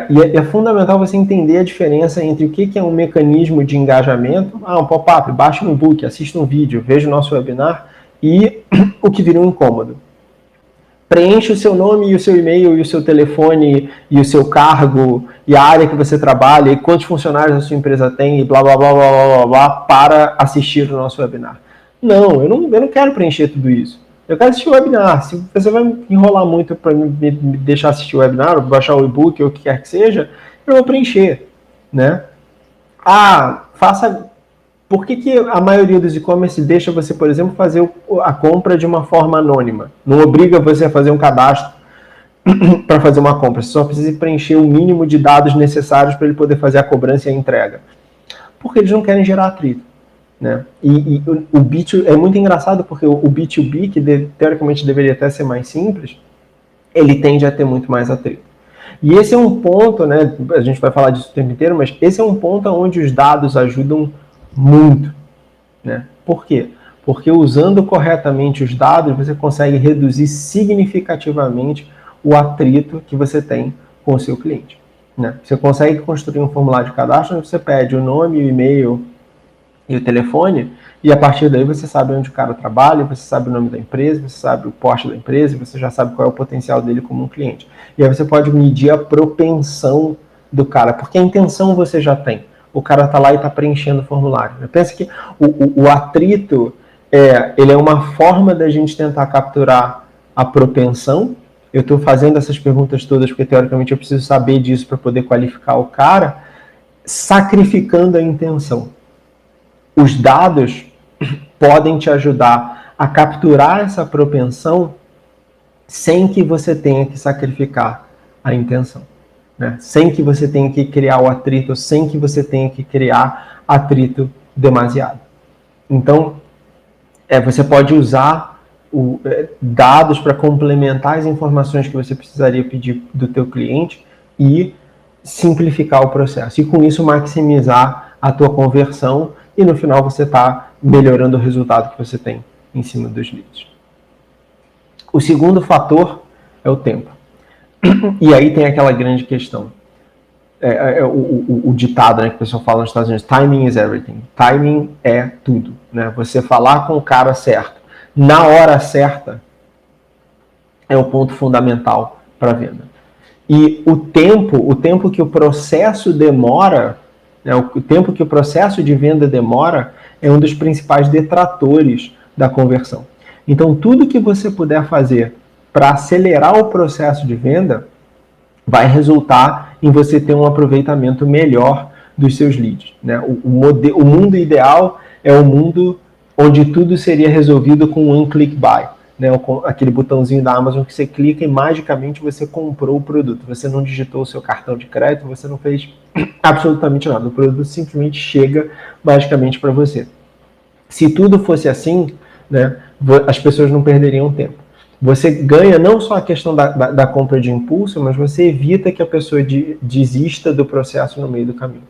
E é fundamental você entender a diferença entre o que é um mecanismo de engajamento, um pop-up, baixa um e-book, assista um vídeo, veja o nosso webinar, e o que vira um incômodo. Preencha o seu nome e o seu e-mail e o seu telefone e o seu cargo e a área que você trabalha e quantos funcionários a sua empresa tem e blá blá blá blá blá blá para assistir o nosso webinar. Não, eu não quero preencher tudo isso. Eu quero assistir o webinar. Se você vai me enrolar muito para me deixar assistir o webinar, ou baixar o e-book, ou o que quer que seja, eu vou preencher. Né? Por que a maioria dos e-commerce deixa você, por exemplo, fazer a compra de uma forma anônima? Não obriga você a fazer um cadastro para fazer uma compra. Você só precisa preencher o mínimo de dados necessários para ele poder fazer a cobrança e a entrega. Porque eles não querem gerar atrito. Né? E o B2 é muito engraçado porque o B2B, que teoricamente deveria até ser mais simples, ele tende a ter muito mais atrito. E esse é um ponto, né, a gente vai falar disso o tempo inteiro, mas esse é um ponto onde os dados ajudam muito. Né? Por quê? Porque usando corretamente os dados, você consegue reduzir significativamente o atrito que você tem com o seu cliente. Né? Você consegue construir um formulário de cadastro onde você pede o nome, o e-mail e o telefone, e a partir daí você sabe onde o cara trabalha, você sabe o nome da empresa, você sabe o porte da empresa, você já sabe qual é o potencial dele como um cliente. E aí você pode medir a propensão do cara, porque a intenção você já tem. O cara está lá e está preenchendo o formulário. Pensa que o atrito ele é uma forma da gente tentar capturar a propensão. Eu estou fazendo essas perguntas todas porque, teoricamente, eu preciso saber disso para poder qualificar o cara, sacrificando a intenção. Os dados podem te ajudar a capturar essa propensão sem que você tenha que sacrificar a intenção. Né? Sem que você tenha que criar o atrito, sem que você tenha que criar atrito demasiado. Então, você pode usar dados para complementar as informações que você precisaria pedir do teu cliente e simplificar o processo. E com isso maximizar a tua conversão e no final você está melhorando o resultado que você tem em cima dos leads. O segundo fator é o tempo. E aí tem aquela grande questão. O ditado, né, que o pessoal fala nos Estados Unidos, timing is everything. Timing é tudo. Né? Você falar com o cara certo, na hora certa, é um ponto fundamental para a venda. E o tempo que o processo demora, né, o tempo que o processo de venda demora, é um dos principais detratores da conversão. Então, tudo que você puder fazer para acelerar o processo de venda vai resultar em você ter um aproveitamento melhor dos seus leads. Né? O mundo ideal é o mundo onde tudo seria resolvido com um click buy. né, aquele botãozinho da Amazon que você clica e magicamente você comprou o produto. Você não digitou o seu cartão de crédito, você não fez absolutamente nada. O produto simplesmente chega magicamente para você. Se tudo fosse assim, né, as pessoas não perderiam tempo. Você ganha não só a questão da compra de impulso, mas você evita que a pessoa desista do processo no meio do caminho.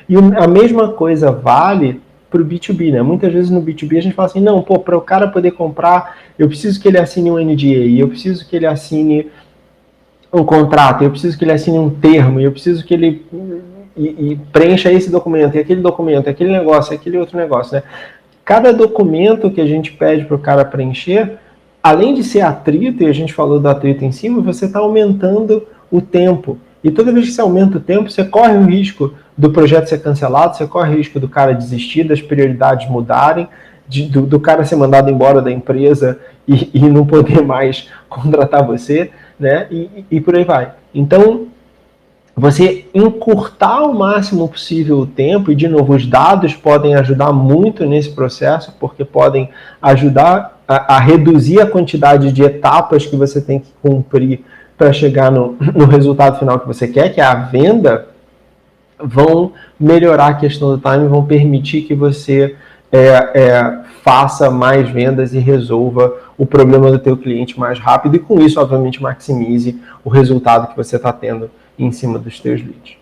E a mesma coisa vale para o B2B, né? Muitas vezes no B2B a gente fala assim, não, pô, para o cara poder comprar, eu preciso que ele assine um NDA, eu preciso que ele assine um contrato, eu preciso que ele assine um termo, eu preciso que ele preencha esse documento, e aquele documento, aquele negócio, aquele outro negócio, né? Cada documento que a gente pede para o cara preencher, além de ser atrito, e a gente falou do atrito em cima, você está aumentando o tempo. E toda vez que você aumenta o tempo, você corre o risco do projeto ser cancelado, você corre o risco do cara desistir, das prioridades mudarem, do cara ser mandado embora da empresa e não poder mais contratar você, né? E por aí vai. Então, você encurtar ao máximo possível o tempo, e de novo, os dados podem ajudar muito nesse processo, porque podem ajudar a reduzir a quantidade de etapas que você tem que cumprir para chegar no resultado final que você quer, que é a venda, vão melhorar a questão do time, vão permitir que você faça mais vendas e resolva o problema do teu cliente mais rápido, e com isso, obviamente, maximize o resultado que você está tendo em cima dos teus leads.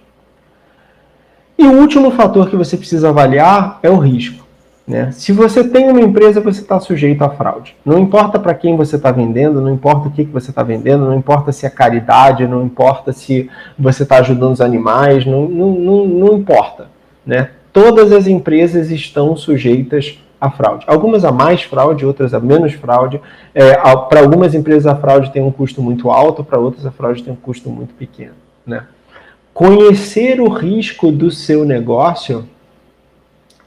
E o último fator que você precisa avaliar é o risco, né? Se você tem uma empresa, você está sujeito à fraude. Não importa para quem você está vendendo, não importa o que você está vendendo, não importa se é caridade, não importa se você está ajudando os animais, não importa, né? Todas as empresas estão sujeitas à fraude. Algumas a mais fraude, outras a menos fraude. Para algumas empresas a fraude tem um custo muito alto, para outras a fraude tem um custo muito pequeno, né? Conhecer o risco do seu negócio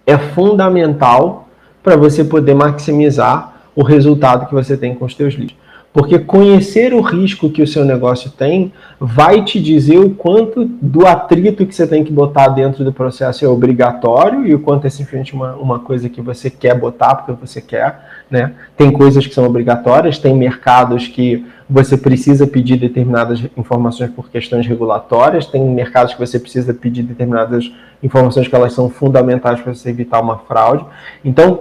é fundamental para você poder maximizar o resultado que você tem com os seus leads. Porque conhecer o risco que o seu negócio tem vai te dizer o quanto do atrito que você tem que botar dentro do processo é obrigatório e o quanto é simplesmente uma coisa que você quer botar porque você quer, né? Tem coisas que são obrigatórias, tem mercados que você precisa pedir determinadas informações por questões regulatórias, tem mercados que você precisa pedir determinadas informações que elas são fundamentais para você evitar uma fraude. Então,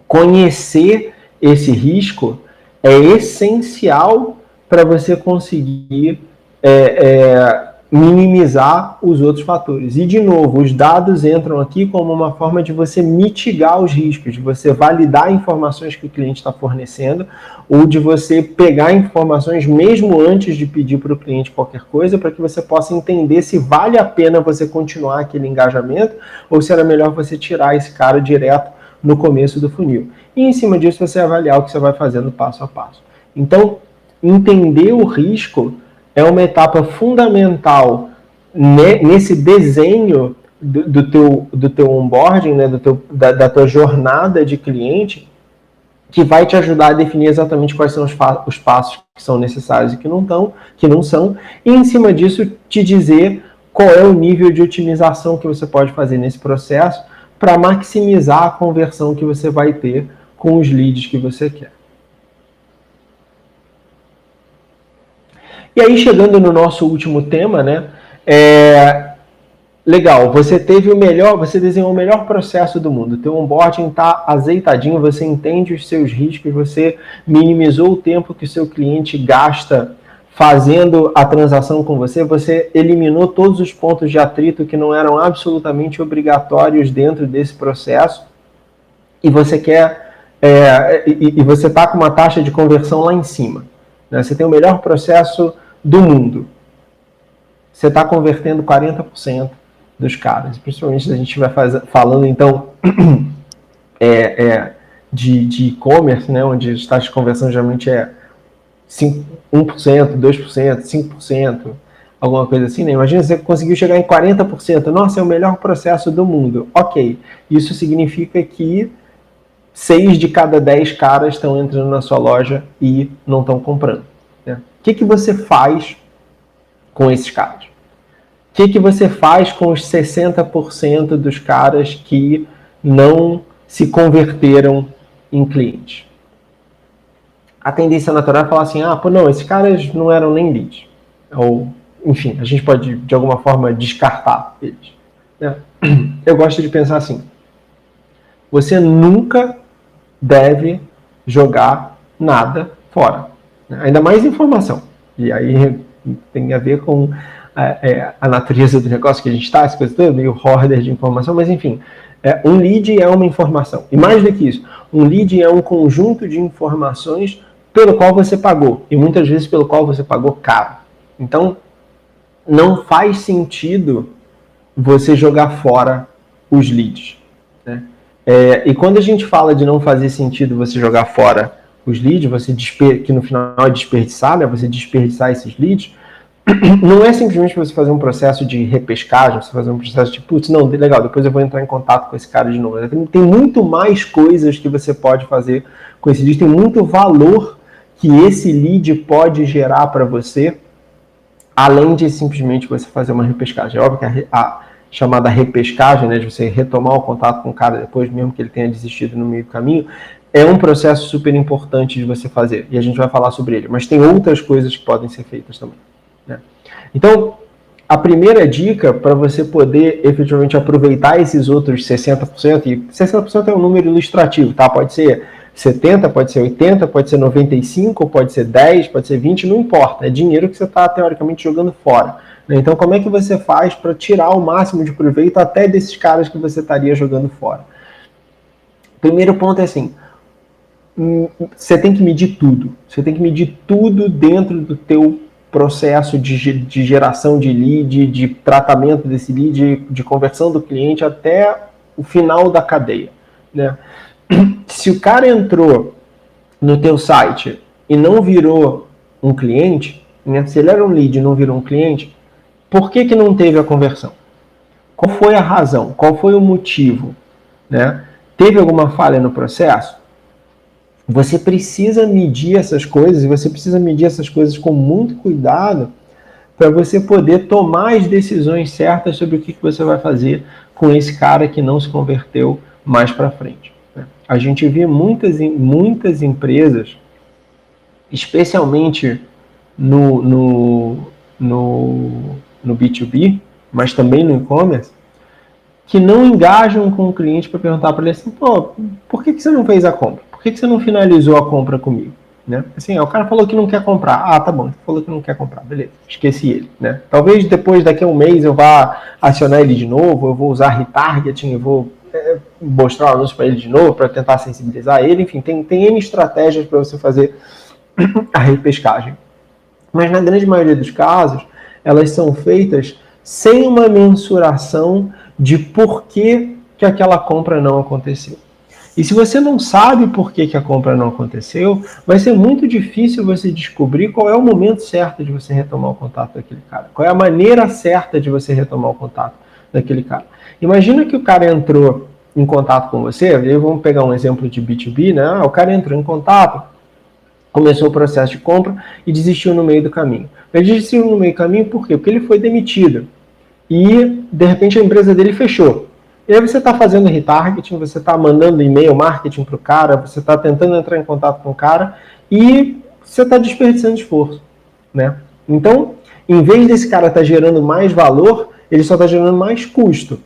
conhecer esse risco é essencial para você conseguir minimizar os outros fatores. E, de novo, os dados entram aqui como uma forma de você mitigar os riscos, de você validar informações que o cliente está fornecendo, ou de você pegar informações mesmo antes de pedir para o cliente qualquer coisa, para que você possa entender se vale a pena você continuar aquele engajamento, ou se era melhor você tirar esse cara direto no começo do funil. E em cima disso você avaliar o que você vai fazendo passo a passo. Então, entender o risco é uma etapa fundamental nesse desenho do teu onboarding, né, da tua jornada de cliente, que vai te ajudar a definir exatamente quais são os passos que são necessários e que não são, e em cima disso te dizer qual é o nível de otimização que você pode fazer nesse processo para maximizar a conversão que você vai ter com os leads que você quer. E aí, chegando no nosso último tema, né? Legal, você desenhou o melhor processo do mundo. O teu onboarding está azeitadinho, você entende os seus riscos, você minimizou o tempo que o seu cliente gasta fazendo a transação com você, você eliminou todos os pontos de atrito que não eram absolutamente obrigatórios dentro desse processo, e você quer e você está com uma taxa de conversão lá em cima, né? Você tem o melhor processo do mundo. Você está convertendo 40% dos caras. Principalmente se a gente estiver falando, então, de e-commerce, né, onde as taxas de conversão geralmente é 1%, 2%, 5%, alguma coisa assim, né? Imagina você conseguiu chegar em 40%. Nossa, é o melhor processo do mundo. Ok. Isso significa que 6 de cada 10 caras estão entrando na sua loja e não estão comprando, né? O que você faz com esses caras? O que você faz com os 60% dos caras que não se converteram em clientes? a tendência natural é falar assim, pô, não, esses caras não eram nem leads. Ou, enfim, a gente pode, de alguma forma, descartar eles. Né? Eu gosto de pensar assim, você nunca deve jogar nada fora. Né? Ainda mais informação. E aí tem a ver com a natureza do negócio que a gente está, essa coisa toda, meio hoarder de informação, mas enfim, um lead é uma informação. E mais do que isso, um lead é um conjunto de informações pelo qual você pagou, e muitas vezes pelo qual você pagou caro. Então, não faz sentido você jogar fora os leads. Né? E quando a gente fala de não fazer sentido você jogar fora os leads, que no final é desperdiçar, né? Você desperdiçar esses leads, não é simplesmente você fazer um processo de repescagem, você fazer um processo de, putz, não, legal, depois eu vou entrar em contato com esse cara de novo. Tem muito mais coisas que você pode fazer com esse lead, tem muito valor que esse lead pode gerar para você, além de simplesmente você fazer uma repescagem. É óbvio que a chamada repescagem, né, de você retomar o contato com o cara depois, mesmo que ele tenha desistido no meio do caminho, é um processo super importante de você fazer, e a gente vai falar sobre ele, mas tem outras coisas que podem ser feitas também. Né? Então, a primeira dica para você poder efetivamente aproveitar esses outros 60%, e 60% é um número ilustrativo, tá? Pode ser 70, pode ser 80, pode ser 95, pode ser 10, pode ser 20, não importa. É dinheiro que você está, teoricamente, jogando fora. Né? Então, como é que você faz para tirar o máximo de proveito até desses caras que você estaria jogando fora? Primeiro ponto é assim, você tem que medir tudo. Você tem que medir tudo dentro do teu processo de geração de lead, de tratamento desse lead, de conversão do cliente até o final da cadeia. Né? Se o cara entrou no teu site e não virou um cliente, né? Se ele era um lead e não virou um cliente, por que não teve a conversão? Qual foi a razão? Qual foi o motivo? Né? Teve alguma falha no processo? Você precisa medir essas coisas, e você precisa medir essas coisas com muito cuidado para você poder tomar as decisões certas sobre o que você vai fazer com esse cara que não se converteu mais para frente. A gente vê muitas empresas, especialmente no B2B, mas também no e-commerce, que não engajam com o cliente para perguntar para ele assim, pô, por que você não fez a compra? Por que você não finalizou a compra comigo? Né? Assim, o cara falou que não quer comprar. Tá bom, falou que não quer comprar, beleza, esqueci ele. Né? Talvez depois, daqui a um mês, eu vá acionar ele de novo, eu vou usar retargeting, eu vou mostrar o anúncio para ele de novo, para tentar sensibilizar ele, enfim, tem N estratégias para você fazer a repescagem. Mas na grande maioria dos casos, elas são feitas sem uma mensuração de por que aquela compra não aconteceu. E se você não sabe por que a compra não aconteceu, vai ser muito difícil você descobrir qual é o momento certo de você retomar o contato daquele cara. Qual é a maneira certa de você retomar o contato daquele cara. Imagina que o cara entrou em contato com você, vamos pegar um exemplo de B2B, né? O cara entrou em contato, começou o processo de compra e desistiu no meio do caminho. Ele desistiu no meio do caminho por quê? Porque ele foi demitido. E, de repente, a empresa dele fechou. E aí você está fazendo retargeting, você está mandando e-mail marketing para o cara, você está tentando entrar em contato com o cara e você está desperdiçando esforço. Né? Então, em vez desse cara estar gerando mais valor, ele só está gerando mais custo.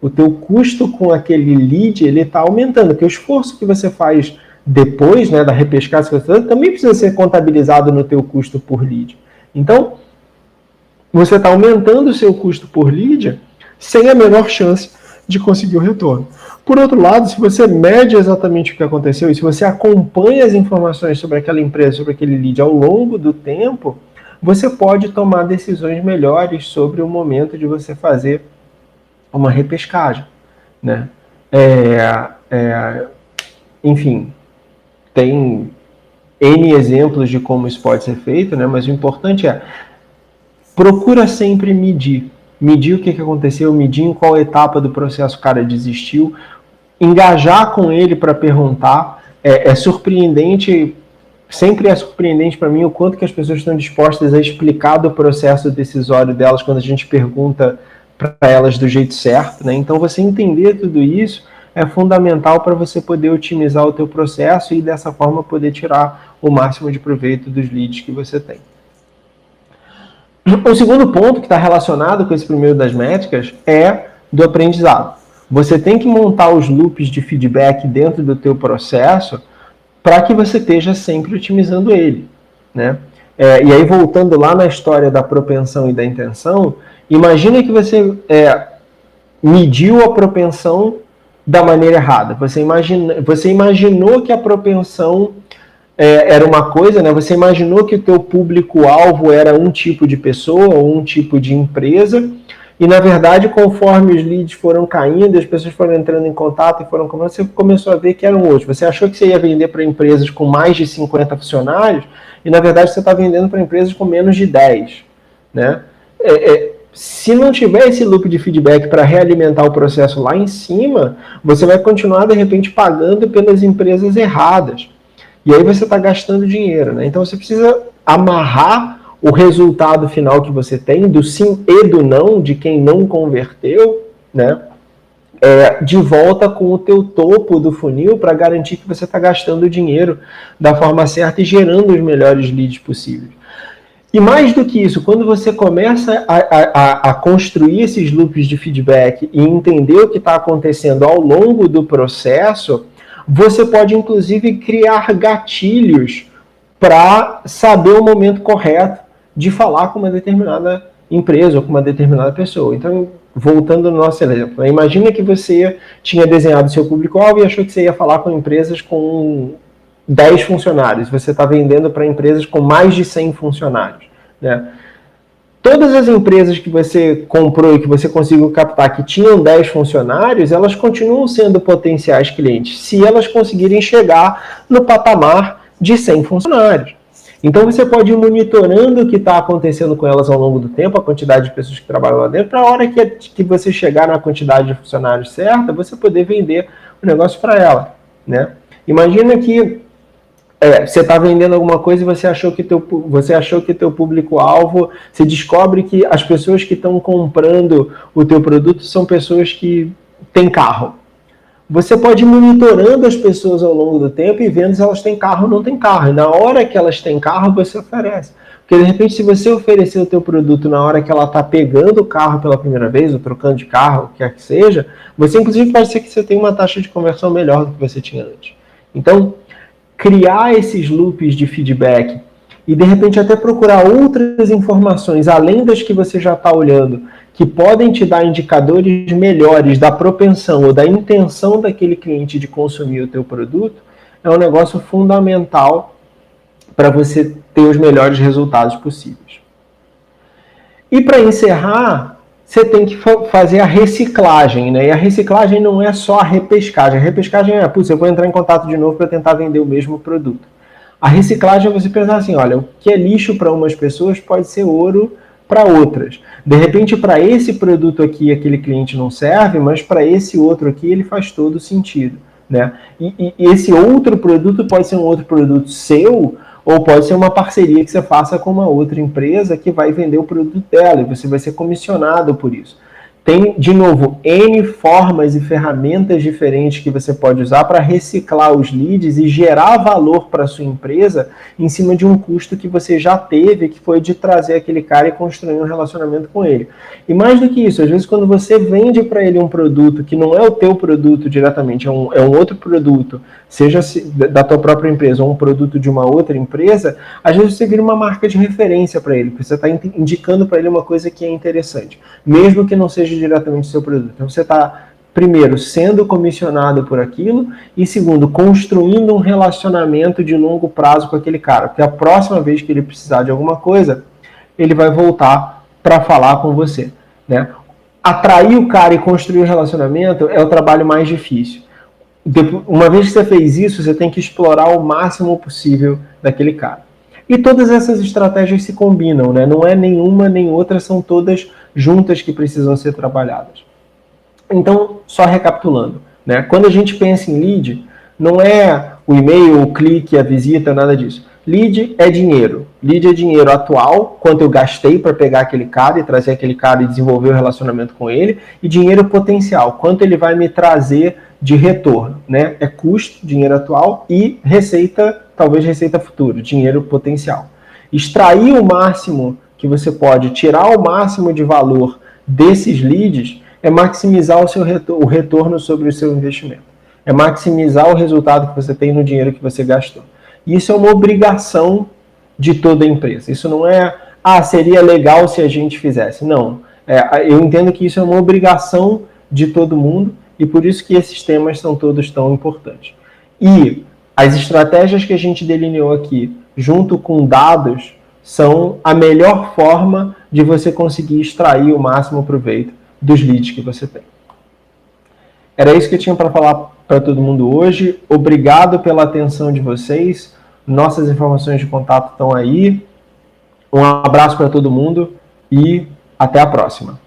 O teu custo com aquele lead, ele está aumentando, porque o esforço que você faz depois, né, da repescagem que você faz, também precisa ser contabilizado no teu custo por lead. Então, você está aumentando o seu custo por lead sem a menor chance de conseguir o retorno. Por outro lado, se você mede exatamente o que aconteceu e se você acompanha as informações sobre aquela empresa, sobre aquele lead ao longo do tempo, você pode tomar decisões melhores sobre o momento de você fazer uma repescagem. Né? Enfim, tem N exemplos de como isso pode ser feito, né? Mas o importante é procura sempre medir o que aconteceu, medir em qual etapa do processo o cara desistiu, engajar com ele para perguntar. É surpreendente, sempre é surpreendente para mim o quanto que as pessoas estão dispostas a explicar do processo decisório delas quando a gente pergunta para elas do jeito certo. Né? Então você entender tudo isso é fundamental para você poder otimizar o teu processo e dessa forma poder tirar o máximo de proveito dos leads que você tem. O segundo ponto que está relacionado com esse primeiro das métricas é do aprendizado. Você tem que montar os loops de feedback dentro do teu processo para que você esteja sempre otimizando ele, né? E aí, voltando lá na história da propensão e da intenção, imagina que você mediu a propensão da maneira errada. Você imaginou que a propensão era uma coisa, né? Você imaginou que o teu público-alvo era um tipo de pessoa ou um tipo de empresa, e na verdade, conforme os leads foram caindo, as pessoas foram entrando em contato e foram comprando, você começou a ver que eram outros. Você achou que você ia vender para empresas com mais de 50 funcionários, e na verdade você está vendendo para empresas com menos de 10, né? Se não tiver esse loop de feedback para realimentar o processo lá em cima, você vai continuar, de repente, pagando pelas empresas erradas. E aí você está gastando dinheiro, né? Então você precisa amarrar o resultado final que você tem, do sim e do não, de quem não converteu, né? De volta com o teu topo do funil para garantir que você está gastando o dinheiro da forma certa e gerando os melhores leads possíveis. E mais do que isso, quando você começa a construir esses loops de feedback e entender o que está acontecendo ao longo do processo, você pode, inclusive, criar gatilhos para saber o momento correto de falar com uma determinada empresa ou com uma determinada pessoa. Então, voltando no nosso exemplo, imagina que você tinha desenhado seu público-alvo e achou que você ia falar com empresas com 10 funcionários. Você está vendendo para empresas com mais de 100 funcionários, né? Todas as empresas que você comprou e que você conseguiu captar que tinham 10 funcionários, elas continuam sendo potenciais clientes, se elas conseguirem chegar no patamar de 100 funcionários. Então você pode ir monitorando o que está acontecendo com elas ao longo do tempo, a quantidade de pessoas que trabalham lá dentro, para a hora que você chegar na quantidade de funcionários certa, você poder vender o negócio para ela, né? Imagina que você está vendendo alguma coisa e você achou que teu público-alvo, você descobre que as pessoas que estão comprando o teu produto são pessoas que têm carro. Você pode ir monitorando as pessoas ao longo do tempo e vendo se elas têm carro ou não têm carro. E na hora que elas têm carro, você oferece. Porque, de repente, se você oferecer o teu produto na hora que ela está pegando o carro pela primeira vez, ou trocando de carro, o que quer que seja, você, inclusive, pode ser que você tenha uma taxa de conversão melhor do que você tinha antes. Então, criar esses loops de feedback e, de repente, até procurar outras informações, além das que você já está olhando, que podem te dar indicadores melhores da propensão ou da intenção daquele cliente de consumir o teu produto, é um negócio fundamental para você ter os melhores resultados possíveis. E para encerrar, você tem que fazer a reciclagem, né? E a reciclagem não é só a repescagem. A repescagem é, eu vou entrar em contato de novo para tentar vender o mesmo produto. A reciclagem é você pensar assim, olha, o que é lixo para umas pessoas pode ser ouro para outras. De repente, para esse produto aqui, aquele cliente não serve, mas para esse outro aqui, ele faz todo sentido, né? E esse outro produto pode ser um outro produto seu, ou pode ser uma parceria que você faça com uma outra empresa que vai vender o produto dela, e você vai ser comissionado por isso. Tem, de novo, N formas e ferramentas diferentes que você pode usar para reciclar os leads e gerar valor para a sua empresa em cima de um custo que você já teve, que foi de trazer aquele cara e construir um relacionamento com ele. E mais do que isso, às vezes quando você vende para ele um produto que não é o teu produto diretamente, é um outro produto, seja da tua própria empresa ou um produto de uma outra empresa, às vezes você vira uma marca de referência para ele, porque você está indicando para ele uma coisa que é interessante, mesmo que não seja diretamente o seu produto. Então você está, primeiro, sendo comissionado por aquilo e, segundo, construindo um relacionamento de longo prazo com aquele cara, porque a próxima vez que ele precisar de alguma coisa, ele vai voltar para falar com você, né? Atrair o cara e construir o relacionamento é o trabalho mais difícil. Uma vez que você fez isso, você tem que explorar o máximo possível daquele cara. E todas essas estratégias se combinam, né? Não é nenhuma nem outra, são todas juntas que precisam ser trabalhadas. Então, só recapitulando, né? Quando a gente pensa em lead, não é o e-mail, o clique, a visita, nada disso. Lead é dinheiro. Lead é dinheiro atual, quanto eu gastei para pegar aquele cara e trazer aquele cara e desenvolver o relacionamento com ele, e dinheiro potencial, quanto ele vai me trazer de retorno, né? É custo, dinheiro atual, e receita, talvez receita futura, dinheiro potencial. Extrair o máximo que você pode, tirar o máximo de valor desses leads, é maximizar o retorno sobre o seu investimento. É maximizar o resultado que você tem no dinheiro que você gastou. E isso é uma obrigação de toda a empresa. Isso não é, seria legal se a gente fizesse. Não. Eu entendo que isso é uma obrigação de todo mundo e por isso que esses temas são todos tão importantes. E as estratégias que a gente delineou aqui, junto com dados, são a melhor forma de você conseguir extrair o máximo proveito dos leads que você tem. Era isso que eu tinha para falar para todo mundo hoje. Obrigado pela atenção de vocês. Nossas informações de contato estão aí. Um abraço para todo mundo e até a próxima.